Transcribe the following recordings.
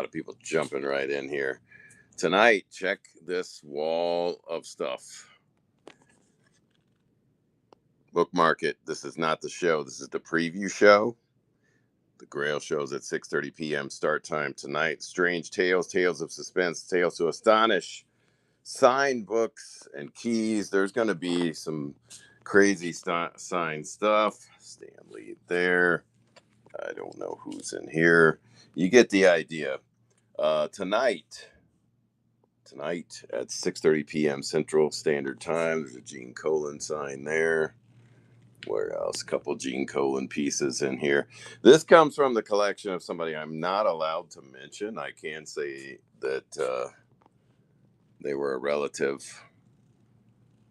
of people jumping right in here. Tonight, check this wall of stuff. Bookmark it. This is not the show. This is the preview show. The Grail shows at 6:30 p.m. start time tonight. Strange Tales, Tales of Suspense, Tales to Astonish, signed books and keys. There's going to be some crazy signed stuff. Stanley there. I don't know who's in here. You get the idea. Tonight at 6:30 p.m. Central Standard Time. There's a Gene Colan sign there. Where else? A couple Gene Colan pieces in here. This comes from the collection of somebody I'm not allowed to mention. I can say that they were a relative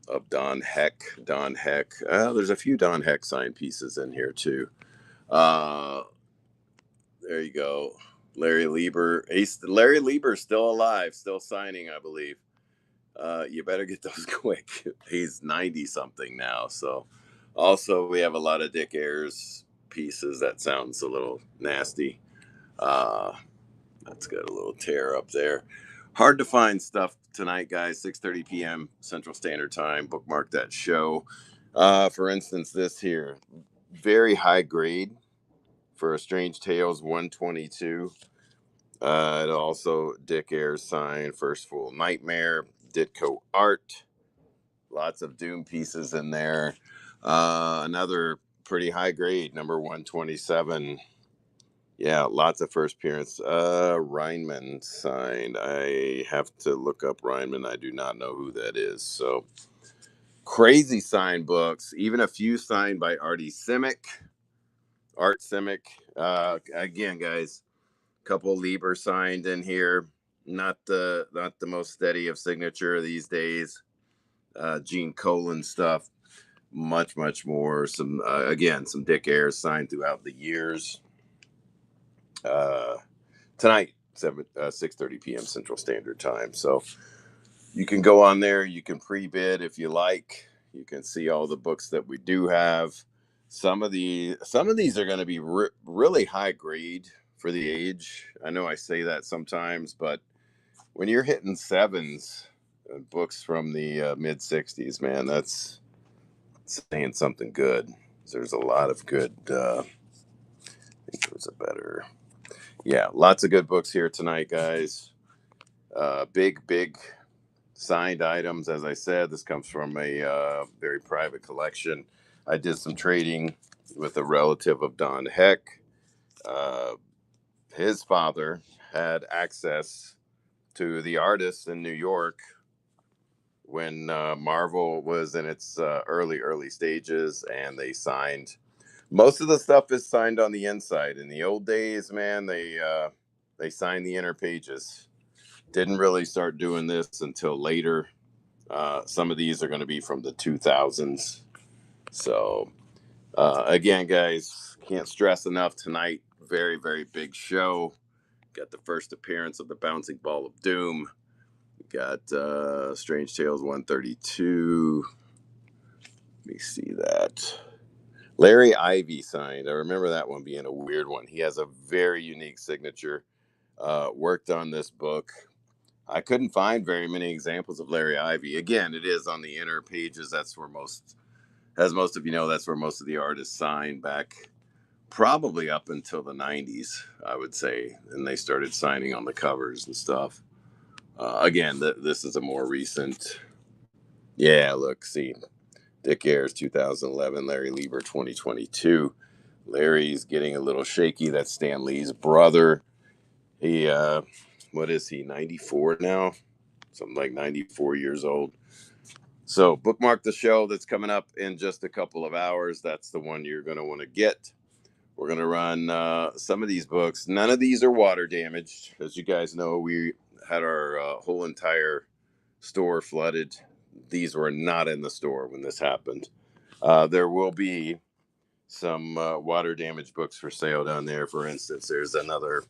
of Don Heck. Don Heck. There's a few Don Heck signed pieces in here too. There you go. Larry Lieber. Larry Lieber's still alive, still signing, I believe. You better get those quick. He's 90 something now. So also we have a lot of Dick Ayers pieces. That sounds a little nasty. That's got a little tear up there. Hard to find stuff tonight, guys. 6:30 p.m. Central Standard Time. Bookmark that show. For instance, this here, very high grade for a Strange Tales 122. And also Dick Ayers sign, First Full Nightmare, Ditko art, lots of Doom pieces in there. Another pretty high grade, number 127. Yeah, lots of first appearance. Reinman signed. I have to look up Reinman. I do not know who that is. So crazy signed books, even a few signed by Art Simic. Again, guys, couple Lieber signed in here. Not the most steady of signature these days. Gene Colan stuff, much more. Some some Dick Ayers signed throughout the years. Tonight, 6:30 p.m. Central Standard Time. So you can go on there. You can pre-bid if you like. You can see all the books that we do have. Some of these are going to be really high grade for the age. I know I say that sometimes, but when you're hitting sevens, books from the mid 60s, man, that's saying something good. There's a lot of good. I think there was a better. Yeah, lots of good books here tonight, guys. Big signed items. As I said, this comes from a very private collection. I did some trading with a relative of Don Heck. His father had access to the artists in New York when Marvel was in its early stages, and they signed. Most of the stuff is signed on the inside. In the old days, man, they signed the inner pages. Didn't really start doing this until later. Some of these are going to be from the 2000s. So, again, guys, can't stress enough tonight. Very big show. Got the first appearance of the Bouncing Ball of Doom. Got Strange Tales 132. Let me see that. Larry Ivy signed. I remember that one being a weird one. He has a very unique signature. Worked on this book. I couldn't find very many examples of Larry Ivy. Again, it is on the inner pages. That's where as most of you know, that's where most of the artists signed back probably up until the 90s, I would say. And they started signing on the covers and stuff. Again, this is a more recent. Yeah, look, see. Dick Ayers 2011, Larry Lieber 2022. Larry's getting a little shaky. That's Stan Lee's brother. He, what is he, 94 now? Something like 94 years old. So bookmark the show that's coming up in just a couple of hours. That's the one you're going to want to get. We're going to run some of these books. None of these are water damaged. As you guys know, we had our whole entire store flooded. These were not in the store when this happened. There will be some water damage books for sale down there. For instance, there's another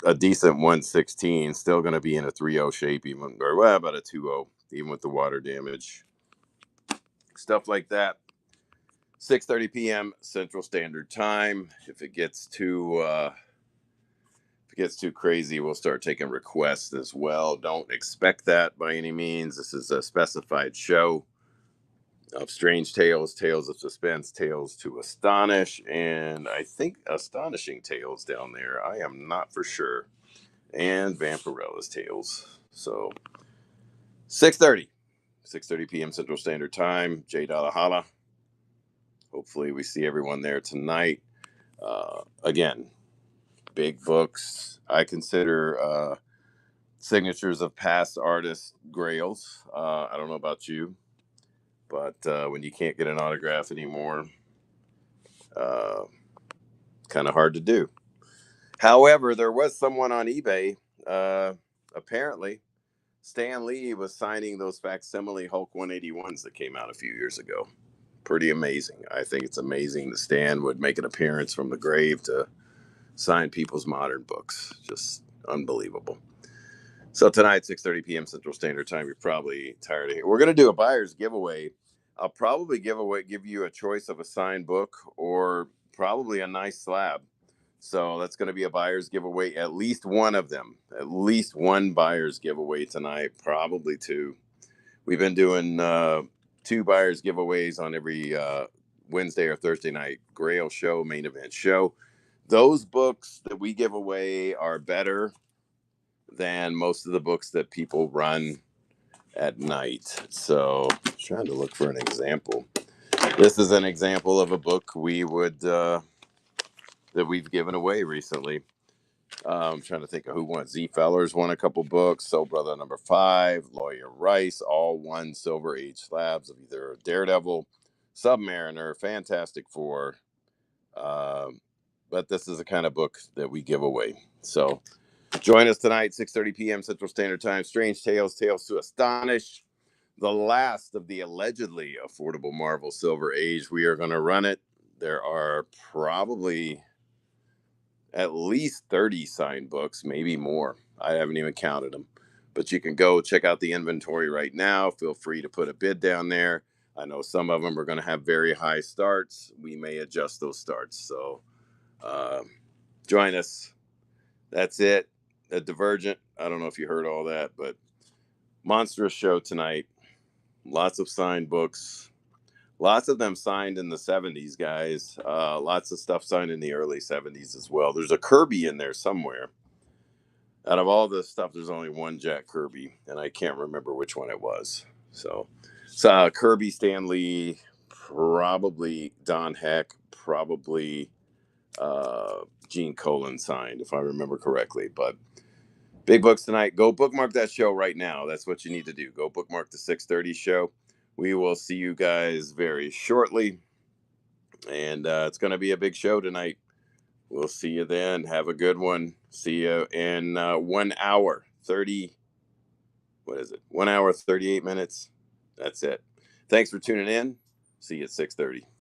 a decent 116, still going to be in a 3.0 shape, even, or well, about a 2.0, even with the water damage. Stuff like that. 6:30 p.m. Central Standard Time. If it gets too If it gets too crazy, we'll start taking requests as well. Don't expect that by any means. This is a specified show of strange tales, tales of suspense, tales to astonish, and I think astonishing tales down there. I am not for sure. And Vampirella's tales. So 6:30. 6:30 p.m. Central Standard Time. J Dalla Holla. Hopefully we see everyone there tonight. Again, big books. I consider signatures of past artists grails. I don't know about you, but when you can't get an autograph anymore, uh, kind of hard to do. However, there was someone on eBay. Apparently, Stan Lee was signing those facsimile Hulk 181s that came out a few years ago. Pretty amazing. I think it's amazing that Stan would make an appearance from the grave to sign people's modern books. Just unbelievable. So tonight, 6:30 p.m. Central Standard Time, you're probably tired of it. We're going to do a buyer's giveaway. I'll probably give you a choice of a signed book or probably a nice slab. So that's going to be a buyer's giveaway, at least one of them, at least one buyer's giveaway tonight, probably two. We've been doing two buyer's giveaways on every Wednesday or Thursday night Grail show, main event show. Those books that we give away are better than most of the books that people run at night. So I'm trying to look for an example. This is an example of a book we would that we've given away recently. I'm trying to think of who won. Z Fellers won a couple books. Soul Brother #5, Lawyer Rice, all won Silver Age slabs of either Daredevil, Submariner, Fantastic Four. But this is the kind of book that we give away. So join us tonight, 6:30 p.m. Central Standard Time. Strange Tales, Tales to Astonish. The last of the allegedly affordable Marvel Silver Age. We are going to run it. There are probably at least 30 signed books, maybe more. I haven't even counted them. But you can go check out the inventory right now. Feel free to put a bid down there. I know some of them are going to have very high starts. We may adjust those starts. So join us. That's it. A Divergent. I don't know if you heard all that, but monstrous show tonight. Lots of signed books. Lots of them signed in the 70s, guys. Lots of stuff signed in the early 70s as well. There's a Kirby in there somewhere. Out of all this stuff, there's only one Jack Kirby, and I can't remember which one it was. So Kirby, Stan Lee, probably Don Heck, probably Gene Colan signed, if I remember correctly. But big books tonight. Go bookmark that show right now. That's what you need to do. Go bookmark the 6:30 show. We will see you guys very shortly. And it's going to be a big show tonight. We'll see you then. Have a good one. See you in 1 hour, 30. What is it? 1 hour, 38 minutes. That's it. Thanks for tuning in. See you at 6:30.